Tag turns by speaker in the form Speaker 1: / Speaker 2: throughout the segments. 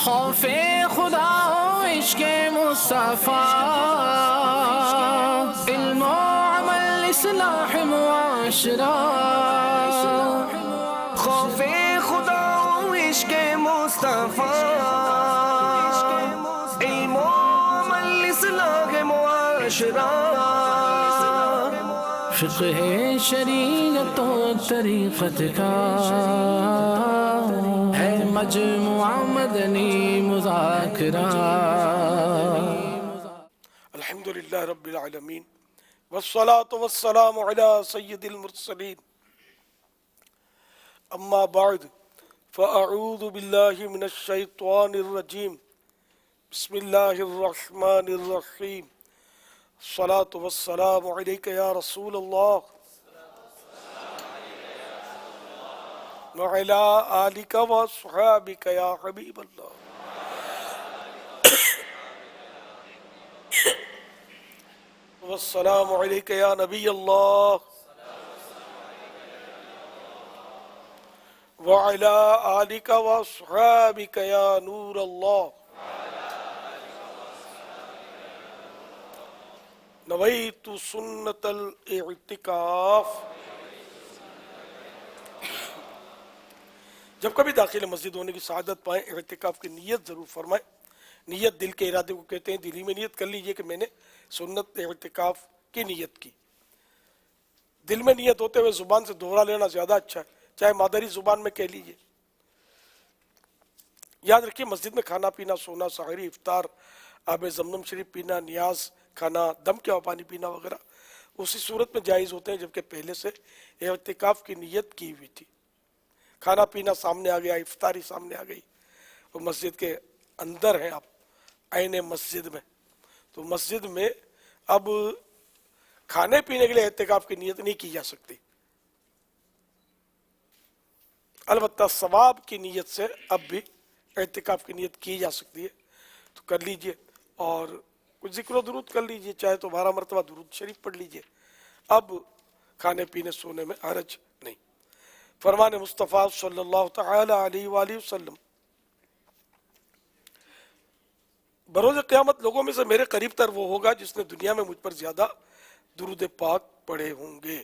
Speaker 1: خوف خدا و عشق مصطفیٰ، علم و عمل اصلاح معاشرہ. خوف خدا و عشق مصطفیٰ، علم و عمل اصلاح معاشرہ. فقہ شریعت و طریقت کا ہے مجموعہ مدنی مذاکرہ.
Speaker 2: الحمدللہ رب العالمین والصلاة والسلام علی سید المرسلین. اما بعد فاعوذ باللہ من الشیطان الرجیم. بسم اللہ الرحمن الرحیم. الصلاة والسلام علیک یا رسول اللہ وعلی آلک واصحابک یا حبیب اللہ. والسلام علیک یا نبی اللہ وعلی آلک واصحابک یا نور اللہ. نویت سنت الاعتکاف. جب کبھی داخل مسجد ہونے کی سعادت پائیں اعتکاف کی نیت ضرور فرمائیں. نیت دل کے ارادے کو کہتے ہیں. دلی میں نیت کر لیجئے کہ میں نے سنت اعتکاف کی نیت کی. دل میں نیت ہوتے ہوئے زبان سے دوہرا لینا زیادہ اچھا ہے، چاہے مادری زبان میں کہہ لیجئے. یاد رکھیے مسجد میں کھانا پینا، سونا، سحری، افطار، آب زمزم شریف پینا، نیاز کھانا، دم کیا پانی پینا وغیرہ اسی صورت میں جائز ہوتے ہیں جبکہ پہلے سے اعتکاف کی نیت کی ہوئی تھی. کھانا پینا سامنے آ گیا، افطاری سامنے آ گئی، اور مسجد کے اندر ہیں آپ عین مسجد میں، تو مسجد میں اب کھانے پینے کے لیے اعتکاف کی نیت نہیں کی جا سکتی. البتہ ثواب کی نیت سے اب بھی اعتکاف کی نیت کی جا سکتی ہے، تو کر لیجئے اور کچھ ذکر و درود کر لیجئے، چاہے تو 12 مرتبہ درود شریف پڑھ لیجئے. اب کھانے پینے سونے میں حرج نہیں. فرمان مصطفیٰ صلی اللہ تعالی علیہ وآلہ وسلم: بروز قیامت لوگوں میں سے میرے قریب تر وہ ہوگا جس نے دنیا میں مجھ پر زیادہ درود پاک پڑھے ہوں گے.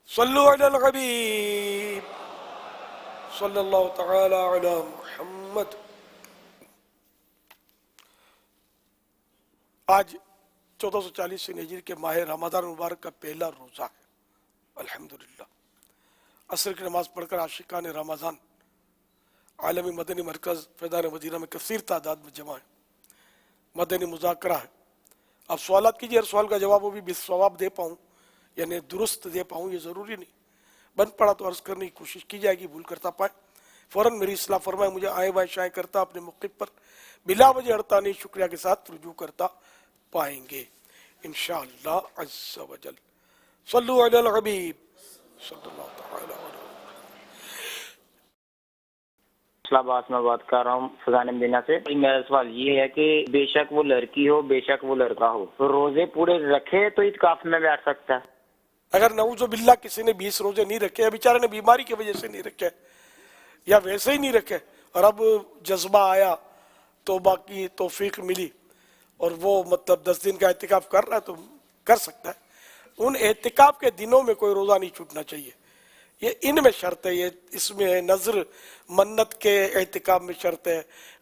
Speaker 2: صلو علی الحبیب صلی اللہ تعالی علی محمد. آج 1440 ہجری کے ماہ رمضان مبارک کا پہلا روزہ ہے. الحمدللہ عصر کی نماز پڑھ کر عاشقان رمضان عالمی مدنی مرکز فیضان مدینہ میں کثیر تعداد میں جمع ہے. مدنی مذاکرہ ہے. آپ سوالات کیجیے، ہر سوال کا جواب وہ بھی بالصواب دے پاؤں، یعنی درست دے پاؤں، یہ ضروری نہیں. بن پڑا تو عرض کرنے کی کوشش کی جائے گی، بھول کرتا پائے فوراً میری اصلاح فرمائے. مجھے آئیں بائیں شائیں کرتا اپنے موقف پر بلا وجہ اڑتا نہیں، شکریہ کے ساتھ رجوع کرتا پائیں گے انشاءاللہ عز و جل. صلو علی الحبیب صلی اللہ تعالی علیہ.
Speaker 3: اسلام آباد میں بات کر رہا ہوں فیضان مدینہ سے. میرا سوال یہ ہے کہ بے شک وہ لڑکی ہو بے شک وہ لڑکا ہو تو روزے پورے رکھے تو اعتکاف میں بیٹھ سکتا ہے؟
Speaker 2: اگر نعوذ باللہ کسی نے 20 روزے نہیں رکھے، یا بیچارے نے بیماری کی وجہ سے نہیں رکھے، یا ویسے ہی نہیں رکھے، اور اب جذبہ آیا، توبہ کی توفیق ملی، اور وہ مطلب 10 دن کا اعتکاف کر رہا ہے تو کر سکتا ہے. ان اعتکاف کے دنوں میں کوئی روزہ نہیں چھوٹنا چاہیے. یہ ان میں شرط ہے، یہ اس میں ہے نظر منت کے اعتکاف میں شرط ہے،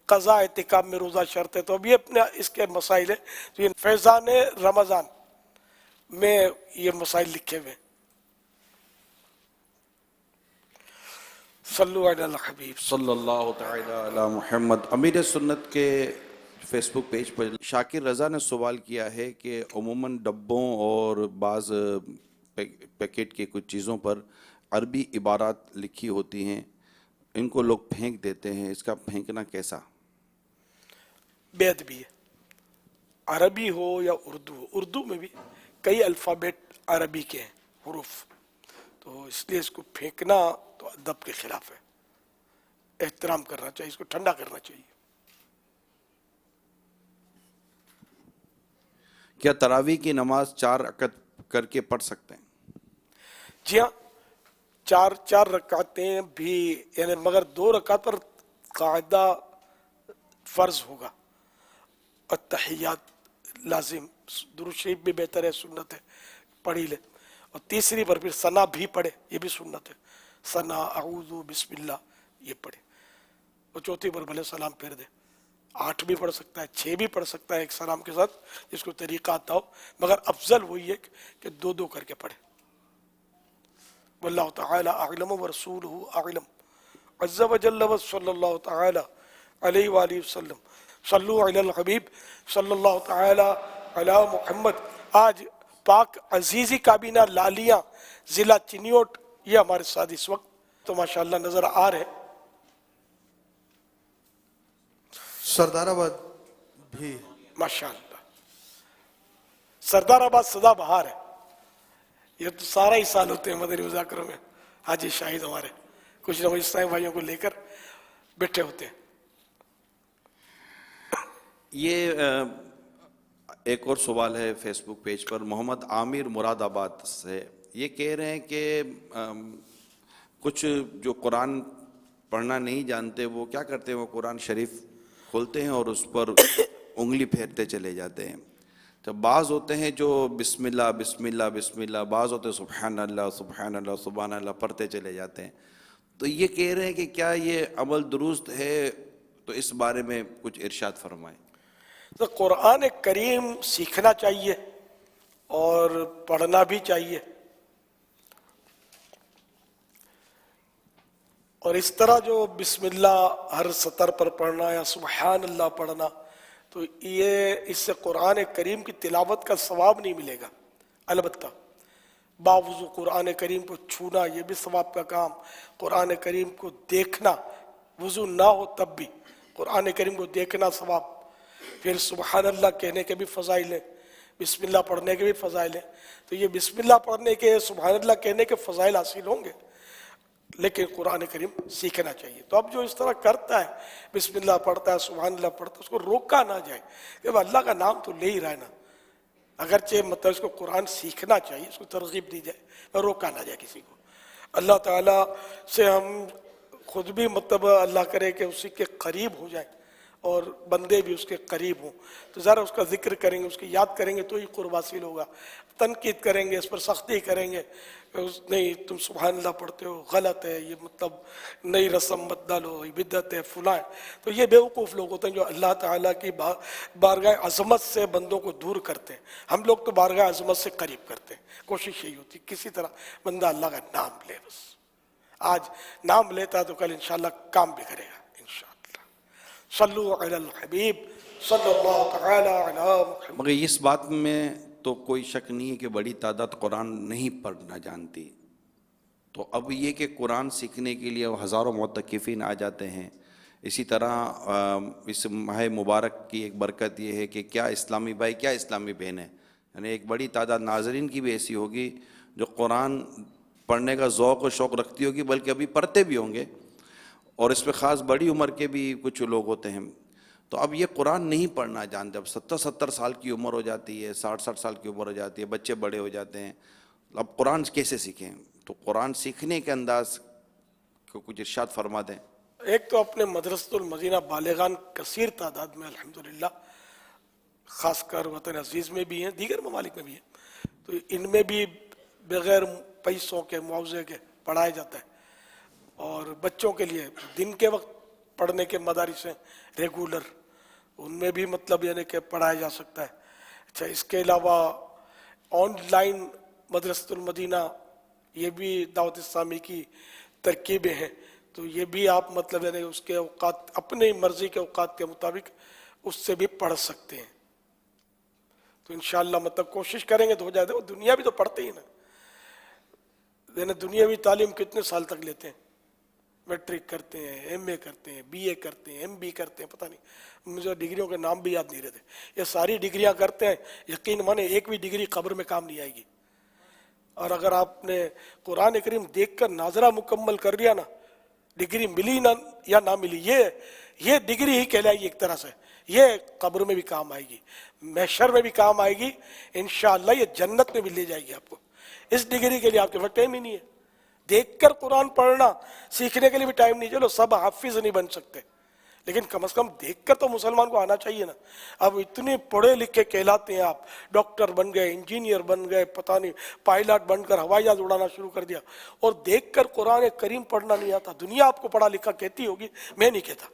Speaker 2: قضاء اعتکاف میں روزہ شرط ہے. تو اب یہ اپنے اس کے مسائل ہیں. تو یہ فیضان رمضان میں یہ مسائل لکھے ہوئے. صلو علی الحبیب
Speaker 4: صلی اللہ تعالی علی محمد. امیر سنت کے فیس بک پیج پر شاکر رضا نے سوال کیا ہے کہ عموماً ڈبوں اور بعض پیکٹ کے کچھ چیزوں پر عربی عبارات لکھی ہوتی ہیں، ان کو لوگ پھینک دیتے ہیں، اس کا پھینکنا کیسا؟
Speaker 2: بے ادبی ہے. عربی ہو یا اردو ہو، اردو میں بھی کئی الفابیٹ عربی کے ہیں، حروف، تو اس لیے اس کو پھینکنا تو ادب کے خلاف ہے. احترام کرنا چاہیے، اس کو ٹھنڈا کرنا چاہیے.
Speaker 4: کیا تراویح کی نماز 4 رکعت کر کے پڑھ سکتے ہیں؟
Speaker 2: جی ہاں، چار رکعتیں بھی، یعنی مگر 2 رکعت پر قاعدہ فرض ہوگا، التحیات لازم، درود شریف بھی بہتر ہے، سنت ہے، پڑھی لے، اور تیسری پر پھر ثنا بھی پڑھے، یہ بھی سنت ہے، ثنا اعوذ بسم اللہ یہ پڑھے، اور چوتھی پر بھلے سلام پھیر دے، 8 بھی پڑھ سکتا ہے، 6 بھی پڑھ سکتا ہے ایک سلام کے ساتھ، جس کو طریقہ آتا ہو، مگر افضل وہی ہے کہ 2 کر کے پڑھے۔ واللہ تعالی اعلم ورسولہ اعلم عز وجل وصلی اللہ تعالی علیہ وآلہ وسلم۔ صلو علی الحبیب صلی اللہ تعالی علی محمد۔ آج پاک عزیزی کابینہ لالیاں ضلع چنیوٹ یہ ہمارے ساتھ اس وقت تو ماشاءاللہ نظر آ رہے،
Speaker 5: سردار آباد بھی
Speaker 2: ماشاءاللہ سردار آباد سدا بہار ہے، یہ تو سارا ہی سال ہوتے ہیں مدنی مذاکروں میں، حاجی شاہد ہمارے کچھ نہ کچھ اسلامی بھائیوں کو لے کر بیٹھے ہوتے ہیں۔
Speaker 4: یہ ایک اور سوال ہے فیس بک پیج پر، محمد عامر مراد آباد سے، یہ کہہ رہے ہیں کہ کچھ جو قرآن پڑھنا نہیں جانتے وہ کیا کرتے ہیں، وہ قرآن شریف کھولتے ہیں اور اس پر انگلی پھیرتے چلے جاتے ہیں، تو بعض ہوتے ہیں جو بسم اللہ بسم اللہ بسم اللہ، بعض ہوتے ہیں سبحان اللہ سبحان اللہ سبحان اللہ پڑھتے چلے جاتے ہیں، تو یہ کہہ رہے ہیں کہ کیا یہ عمل درست ہے، تو اس بارے میں کچھ ارشاد فرمائیں۔
Speaker 2: تو قرآن کریم سیکھنا چاہیے اور پڑھنا بھی چاہیے، اور اس طرح جو بسم اللہ ہر سطر پر پڑھنا یا سبحان اللہ پڑھنا، تو یہ اس سے قرآن کریم کی تلاوت کا ثواب نہیں ملے گا۔ البتہ باوضو قرآن کریم کو چھونا یہ بھی ثواب کا کام، قرآن کریم کو دیکھنا، وضو نہ ہو تب بھی قرآن کریم کو دیکھنا ثواب، پھر سبحان اللہ کہنے کے بھی فضائل ہیں، بسم اللہ پڑھنے کے بھی فضائل ہیں، تو یہ بسم اللہ پڑھنے کے سبحان اللہ کہنے کے فضائل حاصل ہوں گے، لیکن قرآن کریم سیکھنا چاہیے۔ تو اب جو اس طرح کرتا ہے، بسم اللہ پڑھتا ہے سبحان اللہ پڑھتا ہے، اس کو روکا نہ جائے کہ وہ اللہ کا نام تو لے ہی رہا ہے نا، اگرچہ مطلب اس کو قرآن سیکھنا چاہیے، اس کو ترغیب دی جائے، اور روکا نہ جائے کسی کو۔ اللہ تعالیٰ سے ہم خود بھی مطلب اللہ کرے کہ اسی کے قریب ہو جائیں اور بندے بھی اس کے قریب ہوں، تو ذرا اس کا ذکر کریں گے، اس کی یاد کریں گے تو ہی قرب حاصل ہوگا۔ تنقید کریں گے، اس پر سختی کریں گے، نہیں تم سبحان اللہ پڑھتے ہو غلط ہے، یہ مطلب نئی رسم مت ڈالو، یہ بدعت ہے فلاں ہے، تو یہ بیوقوف لوگ ہوتے ہیں جو اللہ تعالیٰ کی بارگاہ عظمت سے بندوں کو دور کرتے ہیں۔ ہم لوگ تو بارگاہ عظمت سے قریب کرتے ہیں، کوشش یہی ہوتی ہے کسی طرح بندہ اللہ کا نام لے، بس آج نام لیتا تو کل انشاءاللہ کام بھی کرے گا انشاءاللہ۔ صلو علی الحبیب صلی اللہ تعالی علی محمد۔
Speaker 4: مگر اس بات میں تو کوئی شک نہیں ہے کہ بڑی تعداد قرآن نہیں پڑھنا جانتی، تو اب یہ کہ قرآن سیکھنے کے لیے ہزاروں معتکفین آ جاتے ہیں، اسی طرح اس ماہ مبارک کی ایک برکت یہ ہے کہ کیا اسلامی بھائی کیا اسلامی بہنیں، یعنی ایک بڑی تعداد ناظرین کی بھی ایسی ہوگی جو قرآن پڑھنے کا ذوق و شوق رکھتی ہوگی، بلکہ ابھی پڑھتے بھی ہوں گے، اور اس پہ خاص بڑی عمر کے بھی کچھ لوگ ہوتے ہیں، تو اب یہ قرآن نہیں پڑھنا جانتے، اب 70 سال کی عمر ہو جاتی ہے، 60 سال کی عمر ہو جاتی ہے، بچے بڑے ہو جاتے ہیں، اب قرآن کیسے سیکھیں؟ تو قرآن سیکھنے کے انداز کو کچھ ارشاد فرما دیں۔
Speaker 2: ایک تو اپنے مدرسۃ المدینہ بالغان کثیر تعداد میں الحمدللہ، خاص کر وطن عزیز میں بھی ہیں، دیگر ممالک میں بھی ہیں، تو ان میں بھی بغیر پیسوں کے معاوضے کے پڑھایا جاتا ہے، اور بچوں کے لیے دن کے وقت پڑھنے کے مدارس ہیں ریگولر، ان میں بھی مطلب یعنی کہ پڑھایا جا سکتا ہے۔ اچھا، اس کے علاوہ آن لائن مدرسۃ المدینہ یہ بھی دعوت اسلامی کی ترکیبیں ہیں، تو یہ بھی آپ مطلب یعنی اس کے اوقات اپنی مرضی کے اوقات کے مطابق اس سے بھی پڑھ سکتے ہیں، تو انشاءاللہ مطلب کوشش کریں گے تو ہو جائے گا۔ دنیا بھی تو پڑھتے ہی نا، یعنی دنیاوی تعلیم کتنے سال تک لیتے ہیں، میٹرک کرتے ہیں، ایم اے کرتے ہیں، بی اے کرتے ہیں، ایم بی کرتے ہیں، پتہ نہیں مجھے ڈگریوں کے نام بھی یاد نہیں رہتے، یہ ساری ڈگریاں کرتے ہیں، یقین مانے ایک بھی ڈگری قبر میں کام نہیں آئے گی، اور اگر آپ نے قرآن کریم دیکھ کر ناظرہ مکمل کر لیا نا، ڈگری ملی نہ یا نہ ملی، یہ ڈگری ہی کہلائے گی ایک طرح سے، یہ قبر میں بھی کام آئے گی، محشر میں بھی کام آئے گی، انشاءاللہ یہ جنت میں بھی لے جائے گی آپ کو۔ اس ڈگری کے لیے آپ کے پاس ٹائم ہی نہیں ہے، دیکھ کر قرآن پڑھنا سیکھنے کے لیے بھی ٹائم نہیں، چلو سب حافظ نہیں بن سکتے، لیکن کم از کم دیکھ کر تو مسلمان کو آنا چاہیے نا. اب اتنے پڑھے لکھے کہلاتے ہیں آپ, ڈاکٹر بن گئے, انجینئر بن گئے, پتہ نہیں پائلٹ بن کر ہوائی جہاز اڑانا شروع کر دیا, اور دیکھ کر قرآن کریم پڑھنا نہیں آتا. دنیا آپ کو پڑھا لکھا کہتی ہوگی, میں نہیں کہتا.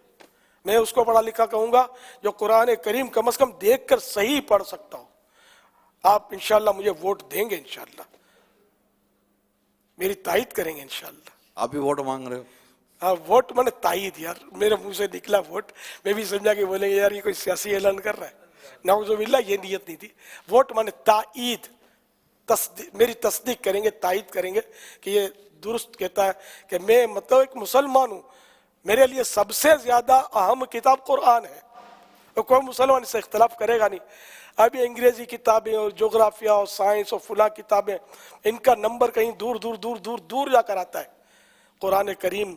Speaker 2: میں اس کو پڑھا لکھا کہوں گا جو قرآن کریم کم از کم دیکھ کر صحیح پڑھ سکتا ہو. آپ انشاءاللہ مجھے ووٹ دیں گے, انشاءاللہ میری تائید کریں گے انشاءاللہ.
Speaker 4: آپ بھی ووٹ مانگ رہے ہو؟
Speaker 2: ہاں ووٹ میں نے تائید, یار میرے منہ سے نکلا ووٹ, میں بھی سمجھا کہ بولیں گے یار یہ کوئی سیاسی اعلان کر رہا ہے. نعوذ باللہ, یہ نیت نہیں تھی. ووٹ میں نے تائید, میری تصدیق کریں گے, تائید کریں گے کہ یہ درست کہتا ہے کہ میں مطلب ایک مسلمان ہوں. میرے لیے سب سے زیادہ اہم کتاب قرآن ہے, اور کوئی مسلمان اس سے اختلاف کرے گا نہیں. ابھی انگریزی کتابیں اور جغرافیہ اور سائنس اور فلاں کتابیں, ان کا نمبر کہیں دور دور دور دور دور جا کر آتا ہے. قرآن کریم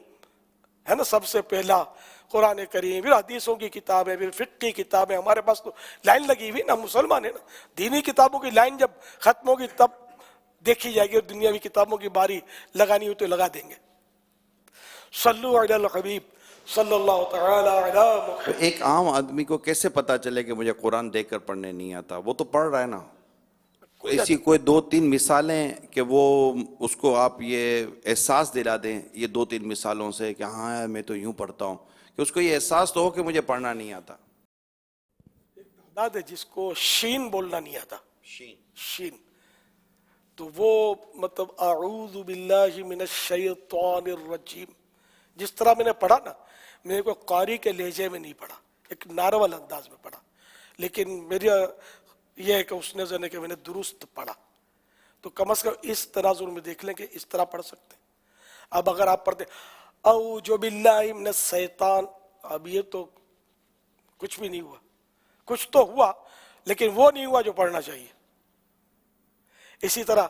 Speaker 2: ہے نا سب سے پہلا, قرآن کریم, پھر حدیثوں کی کتابیں, پھر فقہ کی کتابیں. ہمارے پاس تو لائن لگی ہوئی نا, مسلمان ہے نا. دینی کتابوں کی لائن جب ختم ہوگی تب دیکھی جائے گی, اور دنیاوی کتابوں کی باری لگانی ہو تو لگا دیں گے. صلو علی الحبیب صلی اللہ تعالی علی محمد.
Speaker 4: ایک عام آدمی کو کیسے پتا چلے کہ مجھے قرآن دیکھ کر پڑھنے نہیں آتا؟ وہ تو پڑھ رہا ہے نا. ایسی کوئی 2-3 مثالیں کہ وہ اس کو آپ یہ احساس دلا دیں, یہ 2-3 مثالوں سے کہ ہاں میں تو یوں پڑھتا ہوں, کہ اس کو یہ احساس تو ہو کہ مجھے پڑھنا نہیں آتا.
Speaker 2: تعداد ہے جس کو شین بولنا نہیں آتا, شین, تو وہ مطلب اعوذ باللہ من الشیطان الرجیم, جس طرح میں نے پڑھا نا, میں کو قاری کے لہجے میں نہیں پڑھا, ایک نارول انداز میں پڑھا, لیکن میری یہ ہے کہ اس نے زنے کہ میں نے درست پڑھا. تو کم از کم اس تناظر میں دیکھ لیں کہ اس طرح پڑھ سکتے ہیں. اب اگر آپ پڑھتے اعوذ باللہ من الشیطان, اب یہ تو کچھ بھی نہیں ہوا, کچھ تو ہوا لیکن وہ نہیں ہوا جو پڑھنا چاہیے. اسی طرح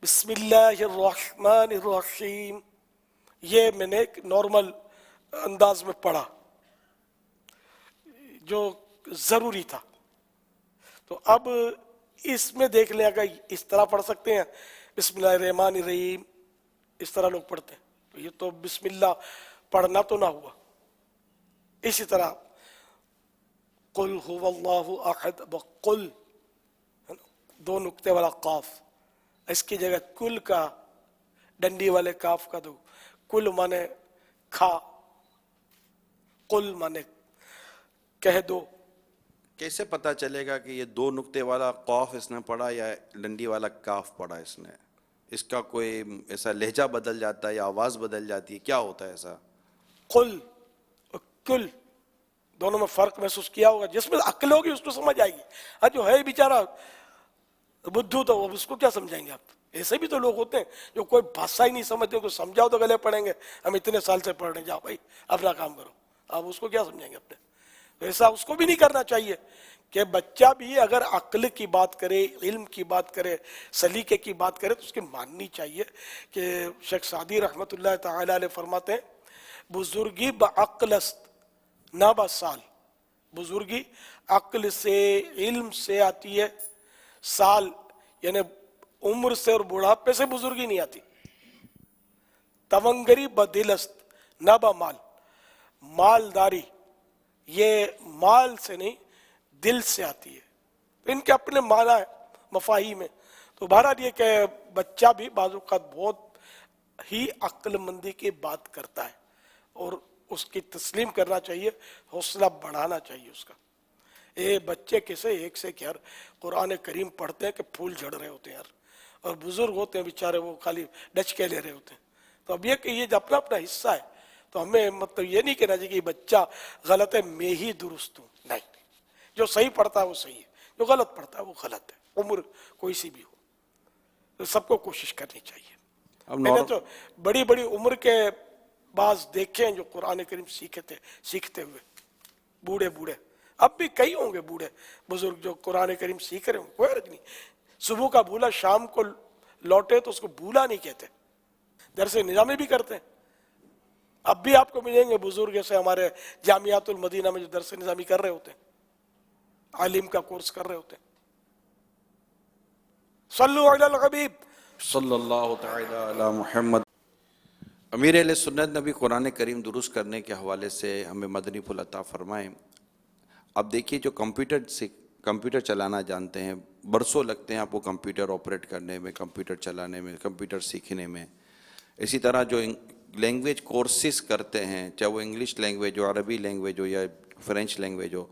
Speaker 2: بسم اللہ الرحمن الرحیم, یہ میں نے ایک نارمل انداز میں پڑھا جو ضروری تھا. تو اب اس میں دیکھ لیں اگر اس طرح پڑھ سکتے ہیں, بسم اللہ الرحمن الرحیم اس طرح لوگ پڑھتے ہیں, تو یہ تو بسم اللہ پڑھنا تو نہ ہوا. اسی طرح قل هو اللہ احد, بقل 2 نقطے والا قاف, اس کی جگہ کل کا ڈنڈی والے کاف کا دو, کل مانے کھا, قل مانے کہہ دو.
Speaker 4: کیسے پتا چلے گا کہ یہ 2 نقطے والا قاف اس نے پڑھا یا ڈنڈی والا کاف پڑھا اس نے؟ اس کا کوئی ایسا لہجہ بدل جاتا ہے یا آواز بدل جاتی ہے, کیا ہوتا ہے ایسا؟
Speaker 2: قل اور کل دونوں میں فرق محسوس کیا ہوگا, جس میں عقل ہوگی اس کو سمجھ آئے گی. ہاں جو ہے بیچارہ بدھو تو اس کو کیا سمجھائیں گے آپ؟ ایسے بھی تو لوگ ہوتے ہیں جو کوئی بھاشا ہی نہیں سمجھتے, کو سمجھاؤ تو گلے پڑیں گے, ہم اتنے سال سے پڑھ رہے ہیں, جاؤ بھائی اپنا کام کرو. آپ اس کو کیا سمجھائیں گے اپنے؟ ایسا اس کو بھی نہیں کرنا چاہیے کہ بچہ بھی اگر عقل کی بات کرے, علم کی بات کرے, سلیقے کی بات کرے, تو اس کی ماننی چاہیے. کہ شیخ سعدی رحمۃ اللہ تعالی علیہ فرماتے ہیں بزرگی بعقل است نہ بسال, بزرگی عقل سے علم سے آتی ہے, سال یعنی عمر سے اور بڑھاپے سے بزرگی نہیں آتی. تونگری بدل است نہ بمال, مالداری یہ مال سے نہیں دل سے آتی ہے. ان کے اپنے معنی ہے مفاہیم میں. تو بہرحال یہ کہ بچہ بھی بعض اوقات بہت ہی عقل مندی کی بات کرتا ہے, اور اس کی تسلیم کرنا چاہیے, حوصلہ بڑھانا چاہیے اس کا. بچے کیسے ایک سے کہ یار قرآن کریم پڑھتے ہیں کہ پھول جھڑ رہے ہوتے ہیں یار, اور بزرگ ہوتے ہیں بیچارے وہ خالی ڈچ کے لے رہے ہوتے ہیں. تو اب یہ کہ یہ اپنا اپنا حصہ ہے, تو ہمیں مطلب یہ نہیں کہنا چاہیے کہ بچہ غلط ہے میں ہی درست ہوں. نہیں, جو صحیح پڑھتا ہے وہ صحیح ہے, جو غلط پڑھتا ہے وہ غلط ہے, عمر کوئی سی بھی ہو. تو سب کو کوشش کرنی چاہیے. میں نے تو بڑی بڑی عمر کے بعض دیکھے ہیں جو قرآن کریم سیکھتے ہوئے, بوڑھے بوڑھے, اب بھی کئی ہوں گے بوڑھے بزرگ جو قرآن کریم سیکھ رہے ہوں, کوئی حرج نہیں. صبح کا بھولا شام کو لوٹے تو اس کو بھولا نہیں کہتے, درس نظامی بھی کرتے ہیں. اب بھی آپ کو ملیں گے بزرگ جیسے ہمارے جامعات المدینہ میں جو درس نظامی کر رہے ہوتے ہیں, عالم کا کورس کر رہے ہوتے ہیں. صلو علی الحبیب
Speaker 4: صلی اللہ تعالی علی محمد. امیر اہل سنت نے بھی قرآن کریم درست کرنے کے حوالے سے ہمیں مدنی پھول عطا فرمائے. اب دیکھیے جو کمپیوٹر چلانا جانتے ہیں، برسوں لگتے ہیں آپ کو کمپیوٹر آپریٹ کرنے میں، کمپیوٹر چلانے میں، کمپیوٹر سیکھنے میں. اسی طرح جو لینگویج کورسز کرتے ہیں، چاہے وہ انگلش لینگویج ہو، عربی لینگویج ہو یا فرینچ لینگویج ہو،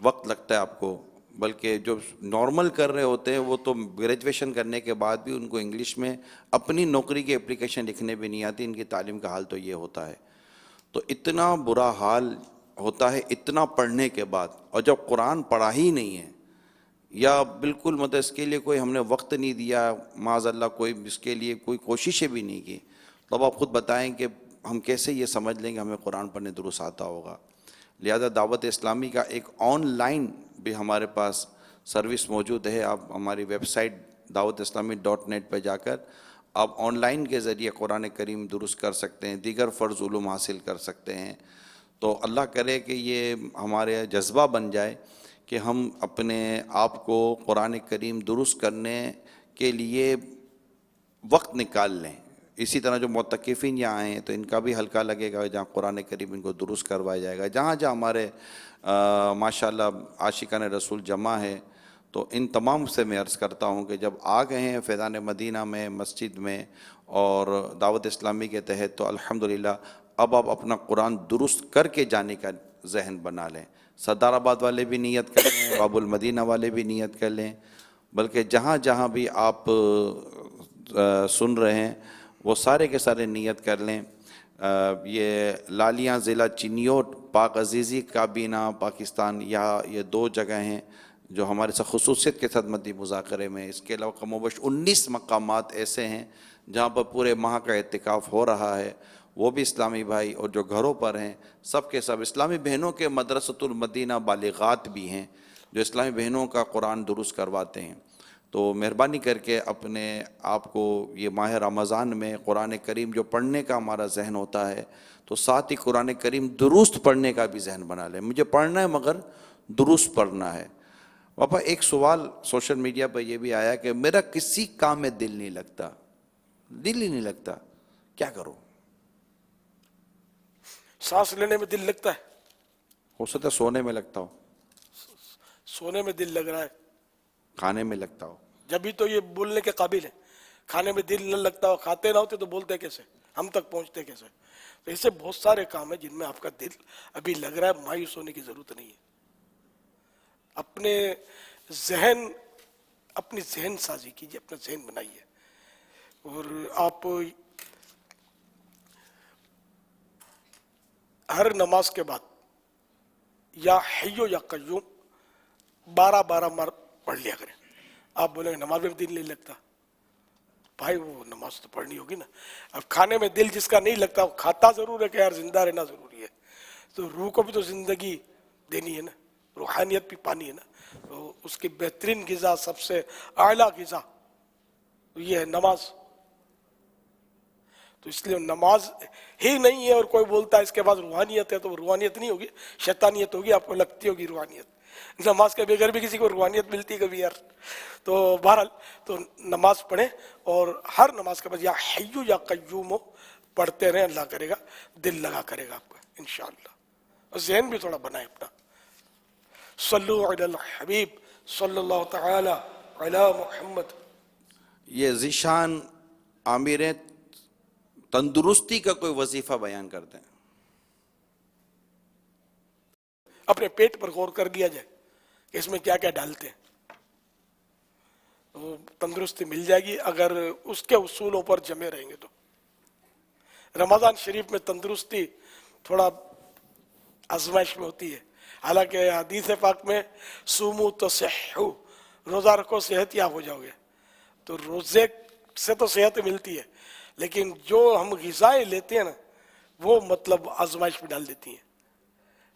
Speaker 4: وقت لگتا ہے آپ کو. بلکہ جو نارمل کر رہے ہوتے ہیں وہ تو گریجویشن کرنے کے بعد بھی ان کو انگلش میں اپنی نوکری کی اپلیکیشن لکھنے بھی نہیں آتی. ان کی تعلیم کا حال تو یہ ہوتا ہے. تو اتنا برا حال ہوتا ہے اتنا پڑھنے کے بعد، اور جب قرآن پڑھا ہی نہیں ہے یا بالکل مطلب اس کے لیے کوئی ہم نے وقت نہیں دیا، معاذ اللہ کوئی اس کے لیے کوئی کوششیں بھی نہیں کی، تب آپ خود بتائیں کہ ہم کیسے یہ سمجھ لیں کہ ہمیں قرآن پڑھنے درست آتا ہوگا. لہذا دعوت اسلامی کا ایک آن لائن بھی ہمارے پاس سروس موجود ہے. آپ ہماری ویب سائٹ dawatIslami.net پہ جا کر آپ آن لائن کے ذریعے قرآن کریم درست کر سکتے ہیں، دیگر فرض علوم حاصل کر سکتے ہیں. تو اللہ کرے کہ یہ ہمارے جذبہ بن جائے کہ ہم اپنے آپ کو قرآن کریم درست کرنے کے لیے وقت نکال لیں. اسی طرح جو معتکفین یہاں آئے ہیں تو ان کا بھی ہلکا لگے گا جہاں قرآن کریم ان کو درست کروایا جائے گا. جہاں جہاں ہمارے ماشاءاللہ عاشقان رسول جمع ہے، تو ان تمام سے میں عرض کرتا ہوں کہ جب آ گئے ہیں فیضان مدینہ میں، مسجد میں اور دعوت اسلامی کے تحت، تو الحمدللہ اب آپ اپنا قرآن درست کر کے جانے کا ذہن بنا لیں. سردار آباد والے بھی نیت کر لیں، باب المدینہ والے بھی نیت کر لیں، بلکہ جہاں جہاں بھی آپ سن رہے ہیں وہ سارے کے سارے نیت کر لیں. یہ لالیاں ضلع چنیوٹ پاک عزیزی کابینہ پاکستان، یہاں یہ 2 جگہ ہیں جو ہمارے ساتھ خصوصیت کے ساتھ مدنی مذاکرے میں. اس کے علاوہ کم و بیش 19 مقامات ایسے ہیں جہاں پر پورے ماہ کا اعتکاف ہو رہا ہے. وہ بھی اسلامی بھائی اور جو گھروں پر ہیں سب کے سب اسلامی بہنوں کے مدرسۃ المدینہ بالغات بھی ہیں جو اسلامی بہنوں کا قرآن درست کرواتے ہیں. تو مہربانی کر کے اپنے آپ کو یہ ماہ رمضان میں قرآن کریم جو پڑھنے کا ہمارا ذہن ہوتا ہے، تو ساتھ ہی قرآن کریم درست پڑھنے کا بھی ذہن بنا لیں. مجھے پڑھنا ہے مگر درست پڑھنا ہے. پاپا ایک سوال سوشل میڈیا پہ یہ بھی آیا کہ میرا کسی کام میں دل نہیں لگتا، دل ہی نہیں لگتا، کیا کروں؟
Speaker 2: سانس لینے میں دل لگتا ہے،
Speaker 4: ہو سکتا ہے سونے میں لگتا ہو،
Speaker 2: سونے میں دل لگ رہا ہے،
Speaker 4: کھانے میں لگتا ہو.
Speaker 2: جبھی تو یہ بولنے کے قابل ہے. کھانے میں دل نہ لگتا ہو، کھاتے نہ ہوتے تو بولتے کیسے، ہم تک پہنچتے کیسے؟ تو ایسے بہت سارے کام ہیں جن میں آپ کا دل ابھی لگ رہا ہے. مایوس ہونے کی ضرورت نہیں ہے. اپنے ذہن، اپنی ذہن سازی کیجیے، اپنا ذہن بنائیے. اور آپ ہر نماز کے بعد یا حیو یا قیوم 12 بار پڑھ لیا کریں. آپ بولیں گے نماز میں دل نہیں لگتا، بھائی وہ نماز تو پڑھنی ہوگی نا. اب کھانے میں دل جس کا نہیں لگتا وہ کھاتا ضرور ہے کہ یار زندہ رہنا ضروری ہے، تو روح کو بھی تو زندگی دینی ہے نا، روحانیت بھی پانی ہے نا. تو اس کی بہترین غذا، سب سے اعلیٰ غذا یہ ہے نماز. تو اس لیے نماز ہی نہیں ہے اور کوئی بولتا ہے اس کے بعد روحانیت ہے، تو وہ روحانیت نہیں ہوگی، شیطانیت ہوگی. آپ کو لگتی ہوگی روحانیت. نماز کے بغیر بھی کسی کو روحانیت ملتی کبھی یار. تو بہرحال تو نماز پڑھیں اور ہر نماز کے بعد یا حیو یا قیوم پڑھتے رہیں. اللہ کرے گا دل لگا کرے گا آپ کا انشاءاللہ. اور ذہن بھی تھوڑا بنائے اپنا. صلو علی الحبیب صلی اللہ تعالی علی محمد.
Speaker 4: یہ ذیشان عامریں تندرستی کا کوئی وظیفہ بیان کرتے ہیں.
Speaker 2: اپنے پیٹ پر غور کر لیا جائے کہ اس میں کیا کیا ڈالتے ہیں، تو تندرستی مل جائے گی اگر اس کے اصولوں پر جمے رہیں گے. تو رمضان شریف میں تندرستی تھوڑا آزمائش میں ہوتی ہے. حالانکہ حدیث پاک میں سومو تصحو، روزہ رکھو صحت یاب ہو جاؤ گے. تو روزے سے تو صحت ملتی ہے، لیکن جو ہم غذائیں لیتے ہیں نا وہ مطلب آزمائش میں ڈال دیتی ہیں.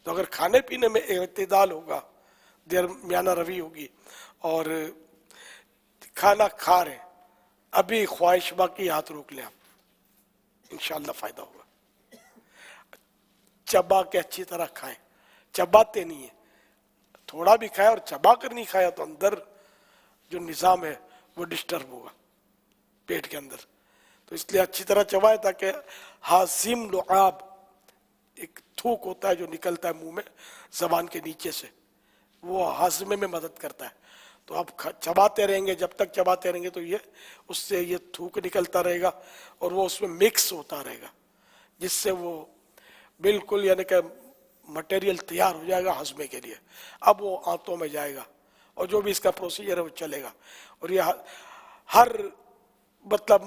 Speaker 2: تو اگر کھانے پینے میں اعتدال ہوگا، درمیانہ روی ہوگی، اور کھانا کھا رہے ابھی خواہش باقی ہاتھ روک لیں آپ، انشاءاللہ فائدہ ہوگا. چبا کے اچھی طرح کھائیں، چباتے نہیں ہیں. تھوڑا بھی کھایا اور چبا کر نہیں کھایا تو اندر جو نظام ہے وہ ڈسٹرب ہوگا پیٹ کے اندر. تو اس لیے اچھی طرح چبائے تاکہ ہاضم لعاب، ایک تھوک ہوتا ہے جو نکلتا ہے منہ میں زبان کے نیچے سے، وہ ہاضمے میں مدد کرتا ہے. تو آپ چباتے رہیں گے، جب تک چباتے رہیں گے تو یہ اس سے یہ تھوک نکلتا رہے گا اور وہ اس میں مکس ہوتا رہے گا، جس سے وہ بالکل یعنی کہ مٹیریل تیار ہو جائے گا ہضمے کے لیے. اب وہ آنتوں میں جائے گا اور جو بھی اس کا پروسیجر ہے وہ چلے گا. اور یہ ہر مطلب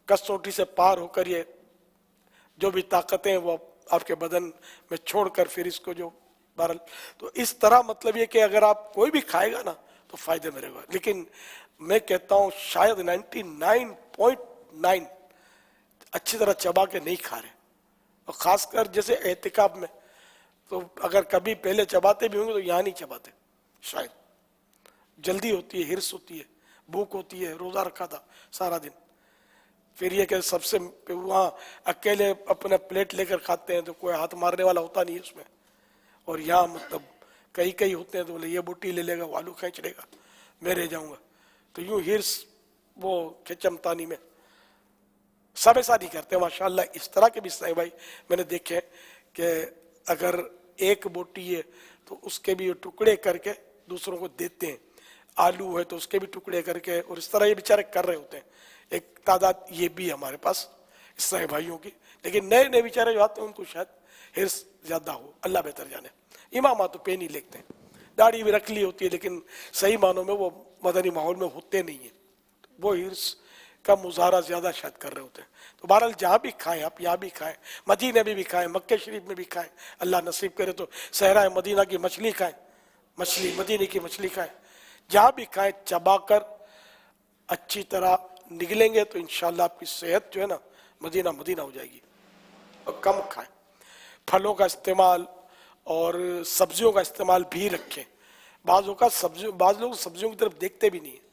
Speaker 2: کسوٹی سے پار ہو کر یہ جو بھی طاقتیں وہ آپ کے بدن میں چھوڑ کر پھر اس کو جو بہرحال تو اس طرح مطلب یہ کہ اگر آپ کوئی بھی کھائے گا نا تو فائدے میں رہے گا. لیکن میں کہتا ہوں شاید 99.9 اچھی طرح چبا کے نہیں کھا رہے، اور خاص کر جیسے اعتکاف میں تو اگر کبھی پہلے چباتے بھی ہوں گے تو یہاں نہیں چباتے. شاید جلدی ہوتی ہے، ہرس ہوتی ہے، بھوک ہوتی ہے، روزہ رکھا تھا سارا دن، پھر یہ کہ سب سے وہاں اکیلے اپنا پلیٹ لے کر کھاتے ہیں تو کوئی ہاتھ مارنے والا ہوتا نہیں ہے اس میں، اور یہاں مطلب کئی ہوتے ہیں تو بولے یہ بوٹی لے لے گا، وہ آلو کھینچ لے گا، میں رہ جاؤں گا. تو یوں ہرس وہ کھچم تانی میں سب ایسا نہیں کرتے ماشاءاللہ. اس طرح کے بھی سائیں بھائی میں نے دیکھے کہ اگر ایک بوٹی ہے تو اس کے بھی ٹکڑے کر کے دوسروں کو دیتے ہیں، آلو ہے تو اس کے بھی ٹکڑے کر کے، اور اس طرح یہ بیچارے کر رہے ہوتے ہیں. ایک تعداد یہ بھی ہے ہمارے پاس اس طرح بھائیوں کی. لیکن نئے نئے بیچارے جو آتے ہیں ان کو شاید ہرس زیادہ ہو، اللہ بہتر جانے. امامات تو پہ نہیں لکھتے ہیں، داڑھی بھی رکھ لی ہوتی ہے لیکن صحیح معنوں میں وہ مدنی ماحول میں ہوتے نہیں ہیں، وہ ہرس کا مظاہرہ زیادہ شاید کر رہے ہوتے ہیں. تو بہرحال جہاں بھی کھائیں آپ، یہاں بھی کھائیں، مدینہ میں بھی کھائیں، مکہ شریف میں بھی کھائیں، اللہ نصیب کرے تو صحرائے مدینہ کی مچھلی کھائیں، مچھلی مدینہ کی مچھلی کھائیں. جہاں بھی کھائیں چبا کر اچھی طرح نگلیں گے تو انشاءاللہ آپ کی صحت جو ہے نا مدینہ مدینہ ہو جائے گی. اور کم کھائیں، پھلوں کا استعمال اور سبزیوں کا استعمال بھی رکھیں. بعض لوگ سبزیوں کی طرف دیکھتے بھی نہیں ہیں،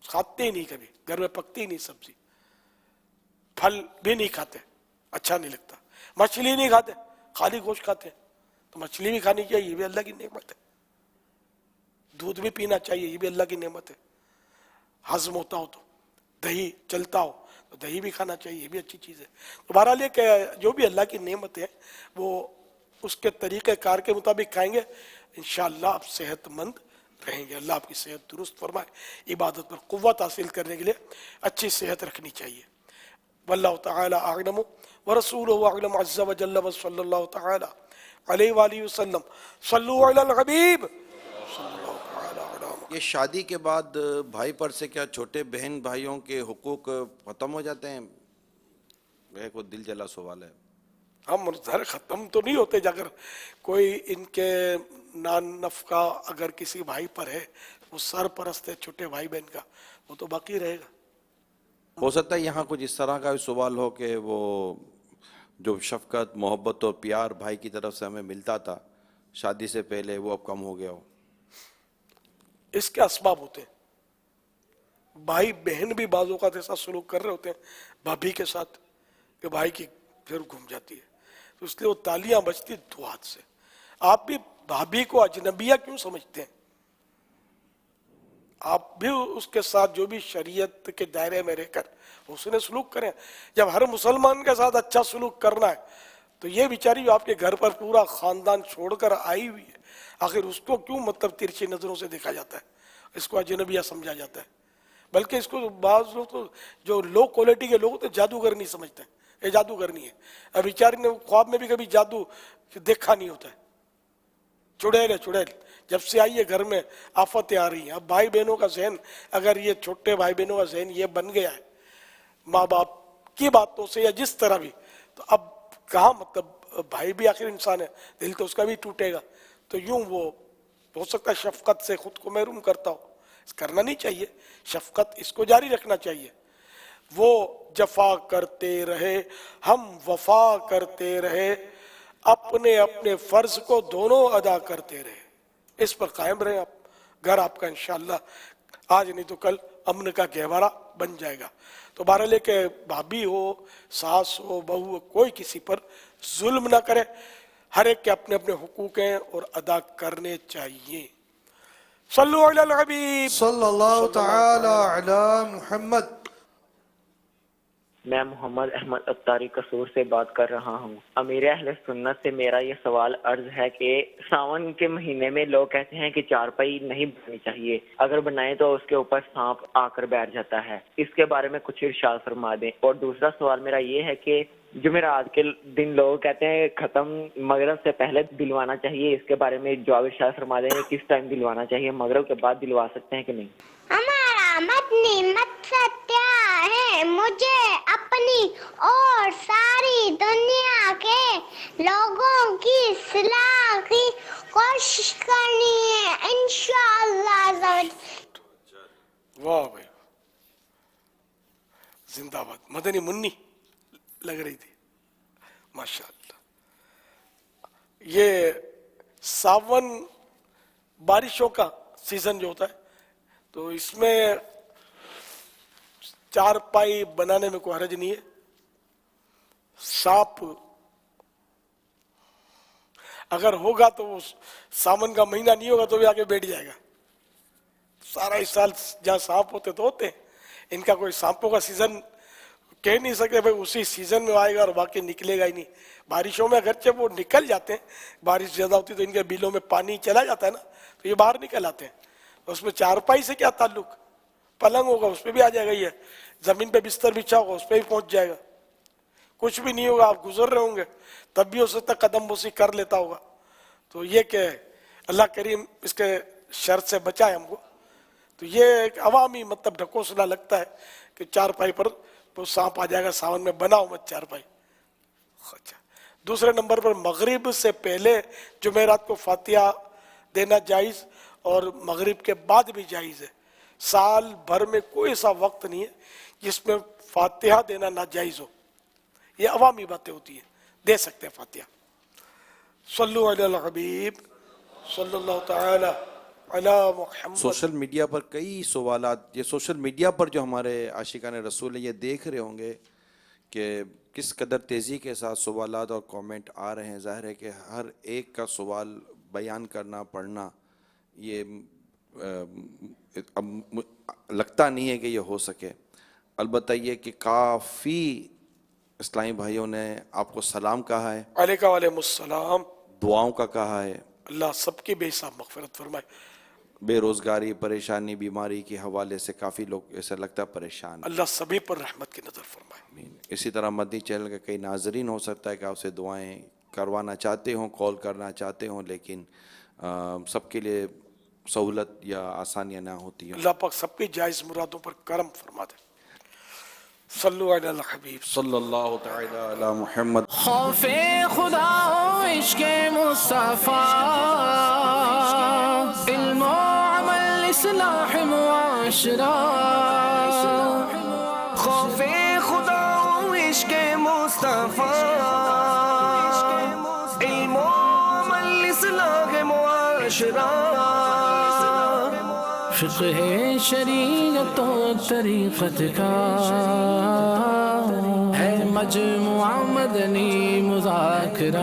Speaker 2: کھاتے ہی نہیں، کبھی گھر میں پکتی ہی نہیں سبزی، پھل بھی نہیں کھاتے، اچھا نہیں لگتا. مچھلی نہیں کھاتے، خالی گوشت کھاتے. تو مچھلی بھی کھانی چاہیے، یہ بھی اللہ کی نعمت ہے. دودھ بھی پینا چاہیے، یہ بھی اللہ کی نعمت ہے. ہضم ہوتا ہو تو دہی چلتا ہو تو دہی بھی کھانا چاہیے، یہ بھی اچھی چیز ہے. تو بہرحال یہ کہ جو بھی اللہ کی نعمت ہے وہ اس کے طریقہ کار کے مطابق کھائیں گے انشاءاللہ آپ صحت مند رہیں گے. اللہ آپ کی صحت درست فرمائے. عبادت پر قوت حاصل کرنے کے لیے اچھی صحت رکھنی چاہیے. واللہ تعالی اعلم ورسولہ اعلم عز وجل وصلی اللہ تعالی علیہ وآلہ وسلم. صلو علی الحبیب.
Speaker 4: یہ شادی کے بعد بھائی پر سے کیا چھوٹے بہن بھائیوں کے حقوق ختم ہو جاتے ہیں؟ یہ کوئی دل جلا سوال ہے.
Speaker 2: ہم ختم تو نہیں ہوتے، اگر کوئی ان کے نان نفقہ اگر کسی بھائی پر ہے، وہ سرپرست ہے چھوٹے بھائی بہن کا، وہ تو باقی رہے گا.
Speaker 4: ہو سکتا ہے یہاں کچھ اس طرح کا بھی سوال ہو کہ وہ جو شفقت محبت اور پیار بھائی کی طرف سے ہمیں ملتا تھا شادی سے پہلے وہ اب کم ہو گیا ہو.
Speaker 2: اس کے اسباب ہوتے ہیں. بھائی بہن بھی بعض اوقات ایسا سلوک کر رہے ہوتے ہیں بھابھی کے ساتھ کہ بھائی کی پھر گھوم جاتی ہے، تو اس لیے وہ تالیاں بجتی دو ہاتھ سے. آپ بھی بھابھی کو اجنبیہ کیوں سمجھتے ہیں؟ آپ بھی اس کے ساتھ جو بھی شریعت کے دائرے میں رہ کر اس نے سلوک کریں. جب ہر مسلمان کے ساتھ اچھا سلوک کرنا ہے تو یہ بیچاری جو آپ کے گھر پر پورا خاندان چھوڑ کر آئی ہوئی ہے، آخر اس کو کیوں مطلب ترچھی نظروں سے دیکھا جاتا ہے، اس کو اجنبیہ سمجھا جاتا ہے؟ بلکہ اس کو بعض لوگ تو جو لو کوالٹی کے لوگ تو جادوگر نہیں سمجھتے ہیں، یہ جادوگرنی ہے. اب بیچاری نے خواب میں بھی کبھی جادو دیکھا نہیں ہوتا ہے. چڑیل ہے چڑیل. جب سے آئی ہے گھر میں آفتیں آ رہی ہیں. اب بھائی بہنوں کا ذہن اگر یہ چھوٹے بھائی بہنوں کا ذہن یہ بن گیا ہے ماں باپ کی باتوں سے یا جس طرح بھی، تو اب کہاں مطلب بھائی بھی آخر انسان ہے، دل تو اس کا بھی ٹوٹے گا. تو یوں وہ ہو سکتا ہے شفقت سے خود کو محروم کرتا ہو. کرنا نہیں چاہیے، شفقت اس کو جاری رکھنا چاہیے. وہ جفا کرتے رہے ہم وفا کرتے رہے، اپنے اپنے فرض کو دونوں ادا کرتے رہے. اس پر قائم رہے آپ. گھر آپ کا انشاءاللہ آج نہیں تو کل امن کا گہوارہ بن جائے گا. تو بہرحال کہ بھابھی ہو، ساس ہو، بہو ہو، کوئی کسی پر ظلم نہ کرے. ہر ایک کے اپنے اپنے حقوق ہیں اور ادا کرنے چاہیے. صلو علی الحبیب
Speaker 5: صلی اللہ تعالی علی محمد.
Speaker 6: میں محمد احمد اتاری قصور سے بات کر رہا ہوں. امیر اہل سنت سے میرا یہ سوال عرض ہے کہ ساون کے مہینے میں لوگ کہتے ہیں کہ چارپائی نہیں بنانی چاہیے، اگر بنائیں تو اس کے اوپر سانپ آ کر بیٹھ جاتا ہے. اس کے بارے میں کچھ ارشاد فرما دیں. اور دوسرا سوال میرا یہ ہے کہ جمعرات کے دن لوگ کہتے ہیں ختم مغرب سے پہلے دلوانا چاہیے، اس کے بارے میں جواب ارشاد فرما دیں کس ٹائم دلوانا چاہیے، مغرب کے بعد دلوا سکتے ہیں کہ نہیں؟
Speaker 7: ہمارا مدنی مقصد کیا ہے؟ مجھے اپنی اور ساری دنیا کے لوگوں کی اصلاح کی کوشش کرنی ہے انشاءاللہ.
Speaker 2: واہ بھائی، زندہ باد. مدنی منی لگ رہی تھی ماشاءاللہ. یہ ساون بارشوں کا سیزن جو ہوتا ہے تو اس میں چارپائی بنانے میں کوئی حرج نہیں ہے. سانپ اگر ہوگا تو وہ ساون کا مہینہ نہیں ہوگا تو بھی آگے بیٹھ جائے گا. سارا اس سال جہاں سانپ ہوتے تو ہوتے ہیں، ان کا کوئی سانپوں کا سیزن کہہ نہیں سکتے بھائی اسی سیزن میں آئے گا اور باقی نکلے گا ہی نہیں. بارشوں میں اگرچہ وہ نکل جاتے ہیں، بارش زیادہ ہوتی تو ان کے بیلوں میں پانی چلا جاتا ہے نا تو یہ باہر نکل آتے ہیں. اس میں چارپائی سے کیا تعلق؟ پلنگ ہوگا اس پہ بھی آ جائے گا، یہ زمین پہ بستر بچھا ہوگا اس پہ بھی پہنچ جائے گا. کچھ بھی نہیں ہوگا، آپ گزر رہے ہوں گے تب بھی ہو سکتا قدم بوسی کر لیتا ہوگا. تو یہ کہ اللہ کریم اس کے شر سے بچائے ہم کو. تو یہ ایک عوامی مطلب ڈھکوسلا لگتا ہے کہ چارپائی پر وہ سانپ آ جائے گا ساون میں، بناؤ مت چارپائی. اچھا، دوسرے نمبر پر مغرب سے پہلے جمعرات کو فاتحہ دینا جائز اور مغرب کے بعد بھی جائز ہے. سال بھر میں کوئی ایسا وقت نہیں ہے جس میں فاتحہ دینا ناجائز ہو. یہ عوامی باتیں ہوتی ہیں، دے سکتے ہیں فاتحہ. صلو علی الحبیب صلی اللہ تعالی علی محمد.
Speaker 4: سوشل میڈیا پر کئی سوالات، یہ سوشل میڈیا پر جو ہمارے عاشقان رسول ہیں یہ دیکھ رہے ہوں گے کہ کس قدر تیزی کے ساتھ سوالات اور کامنٹ آ رہے ہیں. ظاہر ہے کہ ہر ایک کا سوال بیان کرنا پڑھنا یہ اب لگتا نہیں ہے کہ یہ ہو سکے. البتہ یہ کہ کافی اسلامی بھائیوں نے آپ کو سلام کہا ہے،
Speaker 2: علیکہ وعلیکم السلام،
Speaker 4: دعاؤں کا کہا ہے.
Speaker 2: اللہ سب کی بے حساب مغفرت فرمائے.
Speaker 4: بے روزگاری، پریشانی، بیماری کے حوالے سے کافی لوگ ایسا لگتا ہے پریشان.
Speaker 2: اللہ سبھی پر رحمت کی نظر فرمائے.
Speaker 4: آمین. اسی طرح مدنی چینل کے کئی ناظرین ہو سکتا ہے کہ آپ سے دعائیں کروانا چاہتے ہوں، کال کرنا چاہتے ہوں، لیکن سب کے لیے سہولت یا آسانیاں نہ ہوتی ہیں.
Speaker 2: اللہ پاک سب کی جائز مرادوں پر کرم فرما دے. صلو علی الحبیب
Speaker 4: صلی اللہ تعالی علی محمد.
Speaker 1: خوف خدا و عشق مصطفیٰ، علم و عمل اصلاح معاشرہ. خوف خدا و عشق مصطفیٰ، علم و عمل اصلاح معاشرہ. فقہ شریعت و طریقت کا ہے مجموعہ مدنی مذاکرہ.